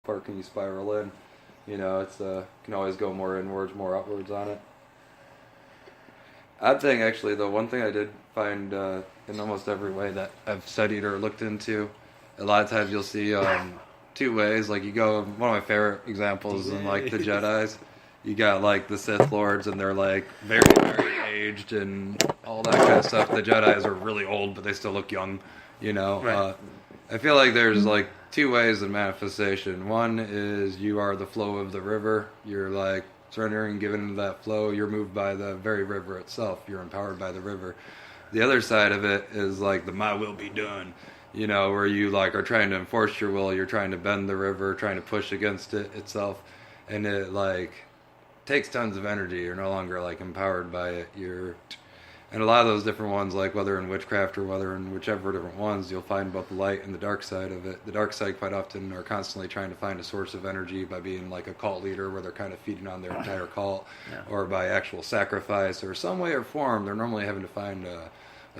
far can you spiral in? It's can always go more inwards, more outwards on it. Odd thing, actually, though, one thing I did find in almost every way that I've studied or looked into, a lot of times you'll see two ways. Like, you go, one of my favorite examples in, like, the Jedis, you got, like, the Sith Lords, and they're, like, very, very aged and all that kind of stuff. The Jedis are really old, but they still look young, Right. I feel like there's, like, two ways of manifestation. One is you are the flow of the river. You're, like, surrendering, giving into that flow. You're moved by the very river itself. You're empowered by the river. The other side of it is, like, the my will be done, where you, like, are trying to enforce your will. You're trying to bend the river, trying to push against it itself. And it, like, takes tons of energy. You're no longer, like, empowered by it. And a lot of those different ones, like whether in witchcraft or whether in whichever different ones, you'll find both the light and the dark side of it. The dark side quite often are constantly trying to find a source of energy by being like a cult leader where they're kind of feeding on their entire cult, or by actual sacrifice or some way or form. They're normally having to find a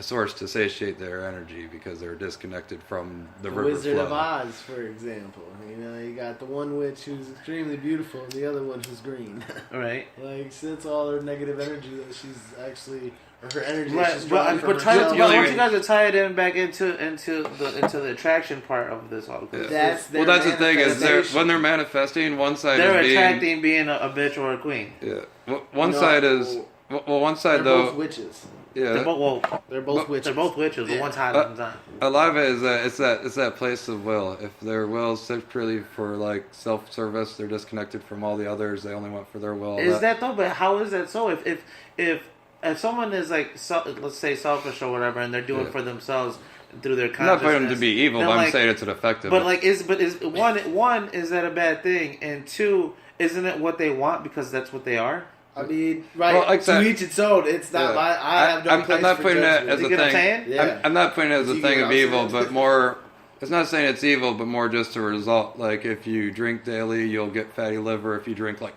source to satiate their energy because they're disconnected from the river Wizard flow. of Oz, for example. You got the one witch who's extremely beautiful and the other one who's green. Right. Like, since all her negative energy that she's actually... Or her energy, Right, she's drawing from but I herself. want you guys to tie it in back into the attraction part of this all. Yeah. That's Well, that's the thing is manifestation. when they're manifesting, one side They're is attracting being a bitch or a queen. Yeah. One side is... Well, one side, they're though... both witches. Yeah. They're both witches. They're both witches, but one's hotter than the other. A lot of it is that it's that place of will. If their will is purely for like self-service, they're disconnected from all the others. They only want for their will. Is that though? But how is that so? If someone is like, let's say selfish or whatever, and they're doing it for themselves through their I'm consciousness, not putting them to be evil, but I'm saying it's an effective. But like, is one is that a bad thing? And two, isn't it what they want because that's what they are? I mean, right, well, like to each its own. It's not I have no place I'm not for putting judgment. it as You a get what I'm thing. saying? Yeah. I'm not putting it as a You thing get of what I'm evil, saying? but more... It's not saying it's evil, but more just a result. Like, if you drink daily, you'll get fatty liver. If you drink, like,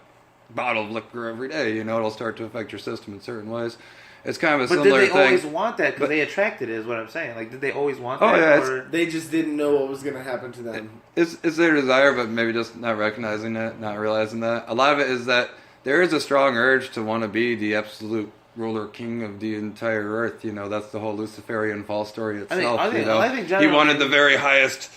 bottle of liquor every day, it'll start to affect your system in certain ways. It's kind of a But similar did thing. they always want that? Because they attracted it, is what I'm saying. Like, did they always want that? Oh, yeah, or? They just didn't know what was going to happen to them. It's their desire, but maybe just not recognizing it, not realizing that. A lot of it is that there is a strong urge to want to be the absolute ruler king of the entire earth. That's the whole Luciferian fall story itself. I think he generally- wanted the very highest...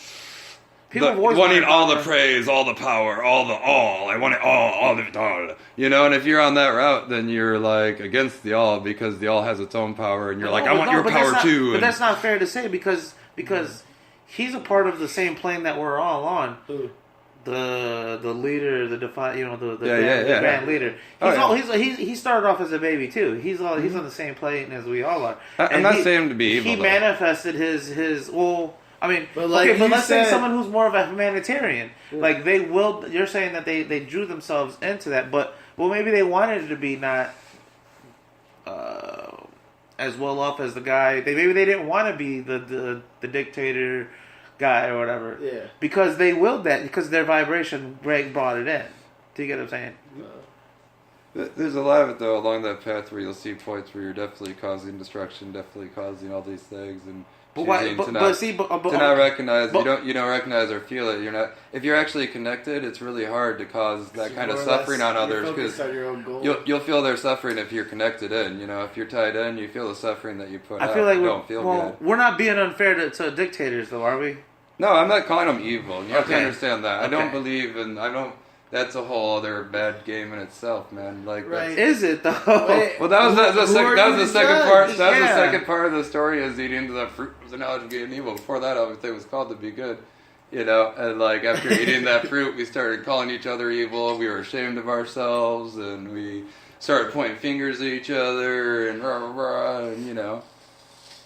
People have always wanting wanted all the power. praise, all the power, all. I want it all of it, all. And if you're on that route, then you're like against the all because the all has its own power, and you're like, I want your power too. But that's not fair to say because he's a part of the same plane that we're all on. Who? The leader, the Yeah. grand leader. He started off as a baby too. He's on the same plane as we all are. I'm not saying him to be evil. He though. manifested his well. I mean, But like but you let's say said- someone who's more of a humanitarian, like they will. You're saying that they drew themselves into that, but maybe they wanted it to be not as well off as the guy. Maybe they didn't want to be the dictator guy or whatever. Yeah. Because they willed that because their vibration brought it in. Do you get what I'm saying? There's a lot of it though along that path where you'll see points where you're definitely causing destruction, definitely causing all these things, and But why? choosing But, to but not, see, but, to not recognize you don't recognize or feel it. You're not if you're actually connected. It's really hard to cause that kind of suffering on others because you'll feel their suffering if you're connected in. If you're tied in, you feel the suffering that you put out. I feel like you don't feel good. we're not being unfair to dictators, though, are we? No, I'm not calling them evil. You have to Okay. understand that. I Okay. don't believe in. I don't. That's a whole other bad game in itself, man. Like, Right. Is it though? Wait. well, that was the Who second. are That you was the to second judge? part. That was Yeah. the second part of the story. Is eating the fruit was the knowledge of good and evil. Before that, everything was called to be good. And like after eating that fruit, we started calling each other evil. We were ashamed of ourselves, and we started pointing fingers at each other, and rah rah rah, and.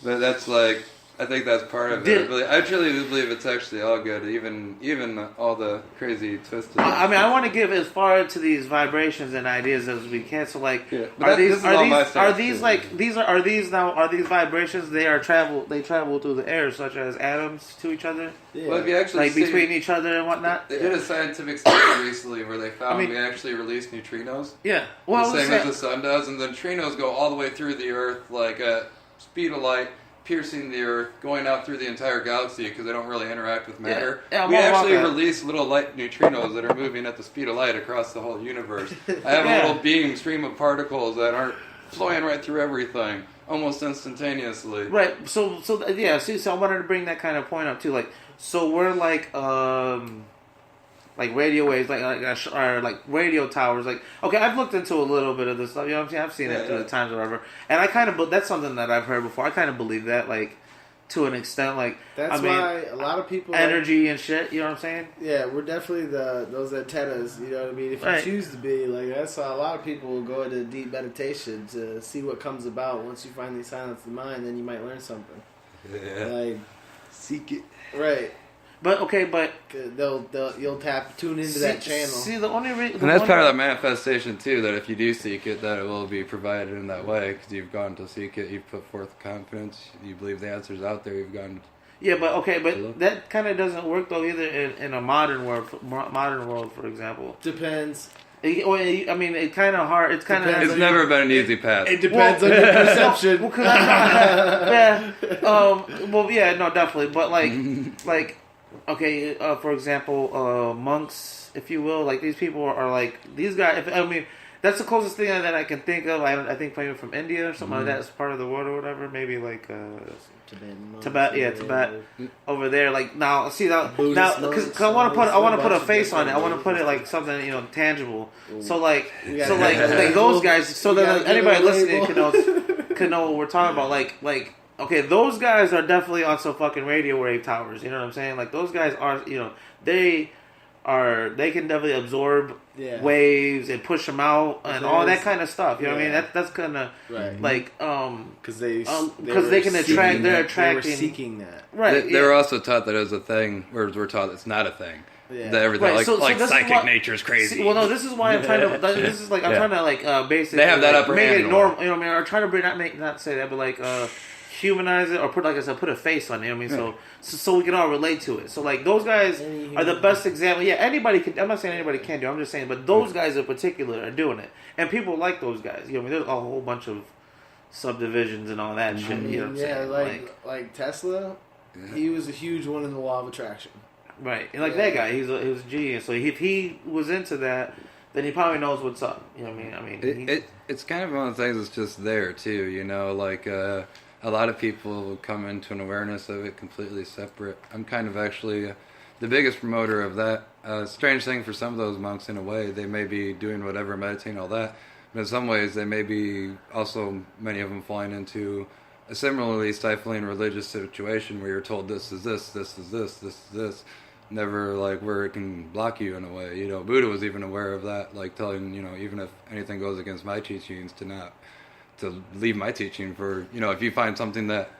But that's like. I think that's part of it. I truly do believe it's actually all good, even all the crazy twisted. I mean, I want to give as far to these vibrations and ideas as we can. So, like, Yeah, but are this is all my these stuff, are these vibrations? They travel through the air, such as atoms to each other, Yeah. Well, if you actually like between each other and whatnot. They did a scientific study recently where they found I mean- we actually release neutrinos. Yeah, well, The same as the sun does, and the neutrinos go all the way through the Earth, like at speed of light, piercing the Earth, going out through the entire galaxy because they don't really interact with matter. Yeah, we actually that. release little light neutrinos that are moving at the speed of light across the whole universe. I have a little beam stream of particles that aren't flowing right through everything almost instantaneously. Right. So yeah. See, so I wanted to bring that kind of point up too. Like, so we're like radio waves, like radio towers. Like, okay, I've looked into a little bit of this stuff. You know what I'm saying? I've seen it through the times or whatever, and I kind of that's something that I've heard before. I kind of believe that, like, to an extent. Like, that's why a lot of people energy and shit. You know what I'm saying? Yeah, we're definitely those antennas. You know what I mean? If you choose to be like, that's why a lot of people will go into deep meditation to see what comes about. Once you finally silence the mind, then you might learn something. Yeah. Like, seek it. Right. But you'll tune into that channel. See, the only reason, and that's part of the manifestation too. That if you do seek it, that it will be provided in that way because you've gone to seek it. You've put forth confidence. You believe the answer's out there. You've gone. Yeah, but that kind of doesn't work though either in a modern world. For example, depends. I mean, it's kind of hard. It's kind of. It's never been an easy path. It depends on your perception. No, definitely. But like. Okay, for example, monks, if you will, like these people are like these guys. That's the closest thing that I can think of. I think maybe from India or something like that. It's part of the world or whatever. Maybe like Tibet over there. Like now, see now because I want to put a face on it. I want to put it like something tangible. So like those guys. So that anybody listening can know what we're talking about. Like. Okay, those guys are definitely on some fucking radio wave towers. You know what I'm saying? Like those guys are, they can definitely absorb waves and push them out and all that kind of stuff. You know what I mean? That's kind of like because they can attract. They're attracting, seeking that. Right. They were also taught that as a thing, whereas we're taught it's not a thing. Yeah. That everything like psychic nature is crazy. See, well, no, this is why I'm trying to. This is like I'm trying to basically. They have that upper make hand. It normal. You know what I mean? Or try to not say that, but like. Humanize it or put a face on it. You know what I mean? So we can all relate to it. So like those guys are the best example. Yeah, anybody can. I'm not saying anybody can do. I'm just saying, but those guys in particular are doing it, and people like those guys. You know what I mean? There's a whole bunch of subdivisions and all that shit. You know what I'm saying? Like Tesla, he was a huge one in the law of attraction. Right, and like that guy, he was a genius. So if he was into that, then he probably knows what's up. You know what I mean? It's kind of one of the things that's just there too. You know, like. A lot of people come into an awareness of it completely separate. I'm kind of actually the biggest promoter of that. Strange thing for some of those monks in a way. They may be doing whatever, meditating, all that. But in some ways, they may be also, many of them falling into a similarly stifling religious situation where you're told this is this, this is this, this is this. Never like where it can block you in a way. You know, Buddha was even aware of that, like telling, even if anything goes against my teachings to leave my teaching for, if you find something that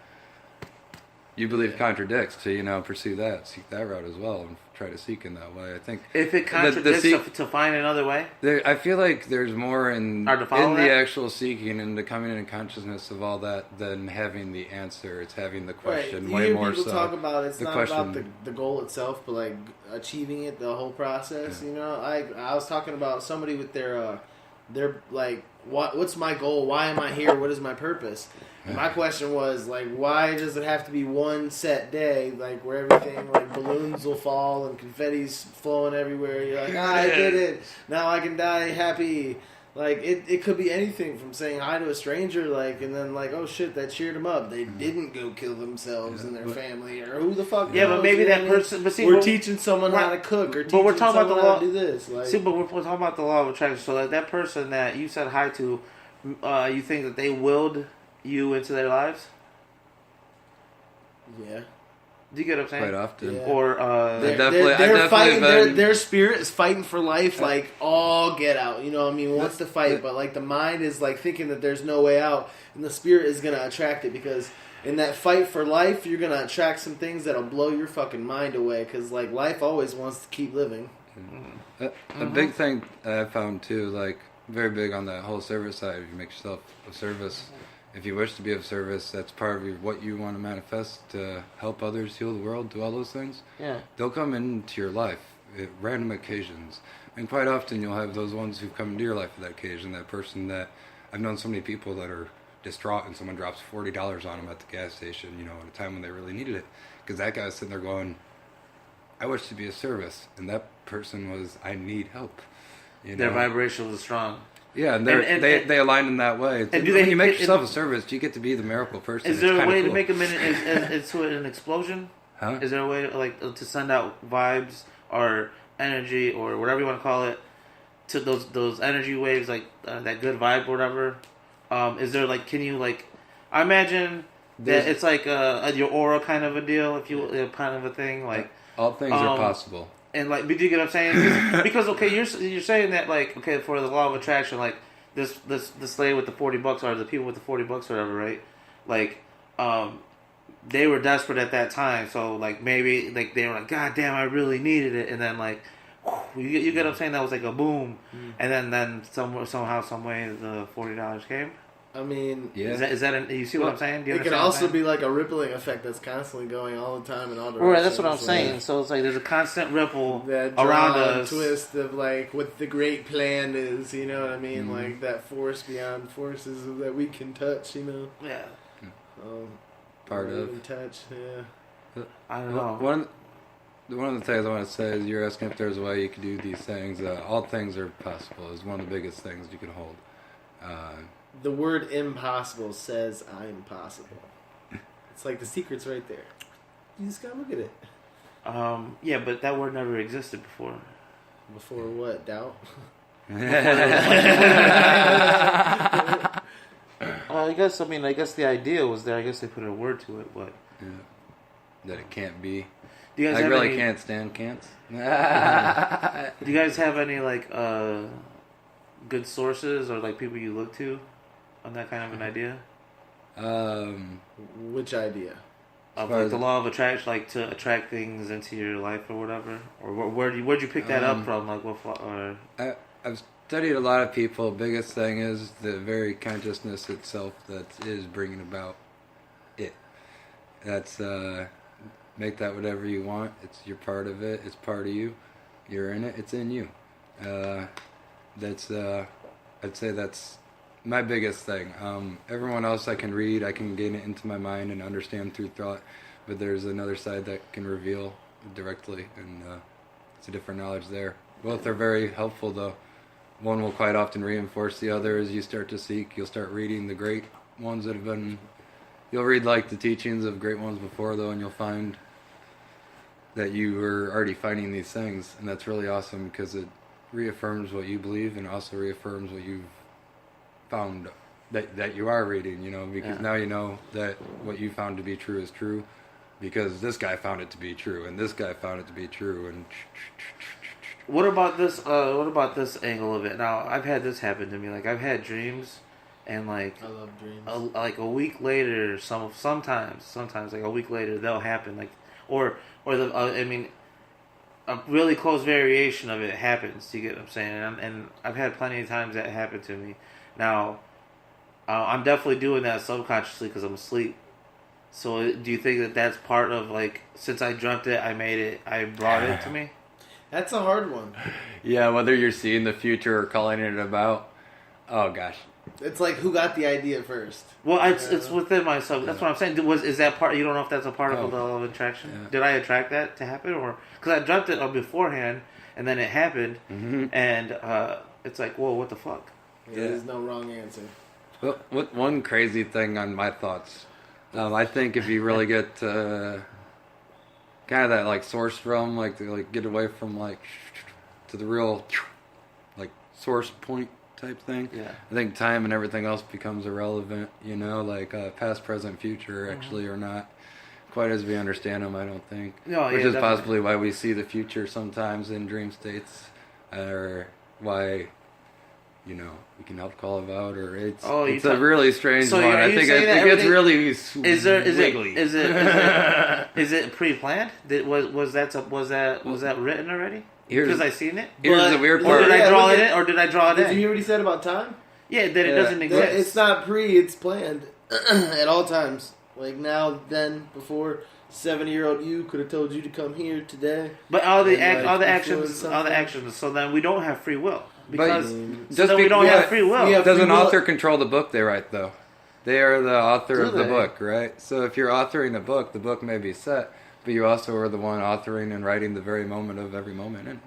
you believe contradicts, to, pursue that, seek that route as well, and try to seek in that way. I think if it contradicts to find another way, I feel like there's more in the actual seeking and the coming into consciousness of all that than having the answer. It's having the question way more so. People talk about it's not about the goal itself, but like achieving it, the whole process. I was talking about somebody with their like, what's my goal? Why am I here? What is my purpose? And my question was, like, why does it have to be one set day, like, where everything, like, balloons will fall and confetti's flowing everywhere? You're like, I did it. Now I can die happy. Like, it could be anything from saying hi to a stranger, like, and then, like, oh, shit, that cheered them up. They didn't go kill themselves and their family, or who the fuck knows? But maybe that person... But see, we're teaching someone how to cook, or teaching someone how to do this. Like, see, but we're talking about the law of attraction. So that person that you said hi to, you think that they willed you into their lives? Yeah. Do you get what I'm saying? Quite often. Yeah. Or they're fighting. Their spirit is fighting for life, like all get out. You know what I mean? Wants to fight, but like the mind is like thinking that there's no way out, and the spirit is gonna attract it because in that fight for life, you're gonna attract some things that'll blow your fucking mind away. Because like life always wants to keep living. A big thing I found too, like very big on that whole service side. If you make yourself of service. If you wish to be of service, that's part of what you want to manifest to help others heal the world, do all those things. Yeah. They'll come into your life at random occasions. And quite often you'll have those ones who come into your life at that occasion, that person that... I've known so many people that are distraught and someone drops $40 on them at the gas station, you know, at a time when they really needed it. Because that guy was sitting there going, I wish to be of service. And that person was, I need help. You know? Their vibration was strong. Yeah, and they aligned in that way. And when you make yourself a service, you get to be the miracle person. Is there a way to make into an explosion? Huh? Is there a way to send out vibes or energy or whatever you want to call it to those energy waves, like that good vibe or whatever? Is there can you I imagine that it's like your aura kind of a deal, if you kind of a thing, like all things are possible. And do you get what I'm saying? Because okay, you're saying that okay, for the law of attraction, this lady with the $40 or the people with the $40 or whatever, right? They were desperate at that time, so maybe they were like, God damn, I really needed it, and then you get what I'm saying? That was like a boom, and then somehow, some way, the $40 came. I mean, yeah. Is that you see what I'm saying? Do you it could also be like a rippling effect that's constantly going all the time in all directions. Right, that's what I'm saying. So it's there's a constant ripple around us. Twist of what the great plan is, you know what I mean? That force beyond forces that we can touch, you know? Yeah. Part of. Touch, yeah. I don't know. One of the things I want to say is you're asking if there's a way you can do these things. All things are possible is one of the biggest things you can hold. The word impossible says I'm possible. It's the secret's right there. You just gotta look at it. Yeah, but that word never existed before. Before what? Doubt? I guess the idea was there. I guess they put a word to it, but that it can't be. Do you guys can't stand can'ts. Do you guys have any good sources or people you look to on that kind of an idea? Which idea? Of the law of attraction, to attract things into your life or whatever, or where'd you pick that up from? I've studied a lot of people. Biggest thing is the very consciousness itself that is bringing about it. That's make that whatever you want. You're part of it. It's part of you. You're in it. It's in you. I'd say that's my biggest thing. Everyone else I can read, I can gain it into my mind and understand through thought, but there's another side that can reveal directly, and it's a different knowledge there. Both are very helpful, though. One will quite often reinforce the other as you start to seek. You'll start reading the great ones that have been... You'll read the teachings of great ones before, though, and you'll find that you were already finding these things, and that's really awesome because it reaffirms what you believe and also reaffirms what you've found that you are reading, because now you know that what you found to be true is true because this guy found it to be true and this guy found it to be true. And what about this angle of it? Now, I've had this happen to me. I've had dreams and I love dreams. A week later, sometimes a week later they'll happen a really close variation of it happens. You get what I'm saying? And I've had plenty of times that happened to me. Now, I'm definitely doing that subconsciously because I'm asleep. So, do you think that that's part of since I dreamt it, I brought it to me? That's a hard one. Yeah, whether you're seeing the future or calling it about. Oh gosh. It's who got the idea first. Well, it's within myself. That's what I'm saying. Is that part? You don't know if that's a part of the law of attraction. Yeah. Did I attract that to happen, or because I dreamt it beforehand and then it happened, and it's whoa, what the fuck? Yeah, there's no wrong answer. Well, one crazy thing on my thoughts. I think if you really get kind of that source realm, to get away from to the real source point type thing. Yeah. I think time and everything else becomes irrelevant, past, present, future actually are not quite as we understand them, I don't think. No, Which is definitely. possibly why we see the future sometimes in dream states, or why, we can help call it out, or it's a really strange one. I think it gets really wiggly. Is it pre-planned? Was that written already? Because I seen it. Here's the weird part. Or did I draw it in? Or did I draw it in? Did you hear what he said about time? Yeah, that it doesn't exist. It's not it's planned at all times. Now, then, before. 70-year-old you could have told you to come here today. But all the actions. So then we don't have free will because we don't have free will. Does an author control the book they write though? They are the author Do of the they? book, right? So if you're authoring a book, the book may be set, but you also are the one authoring and writing the very moment of every moment in it.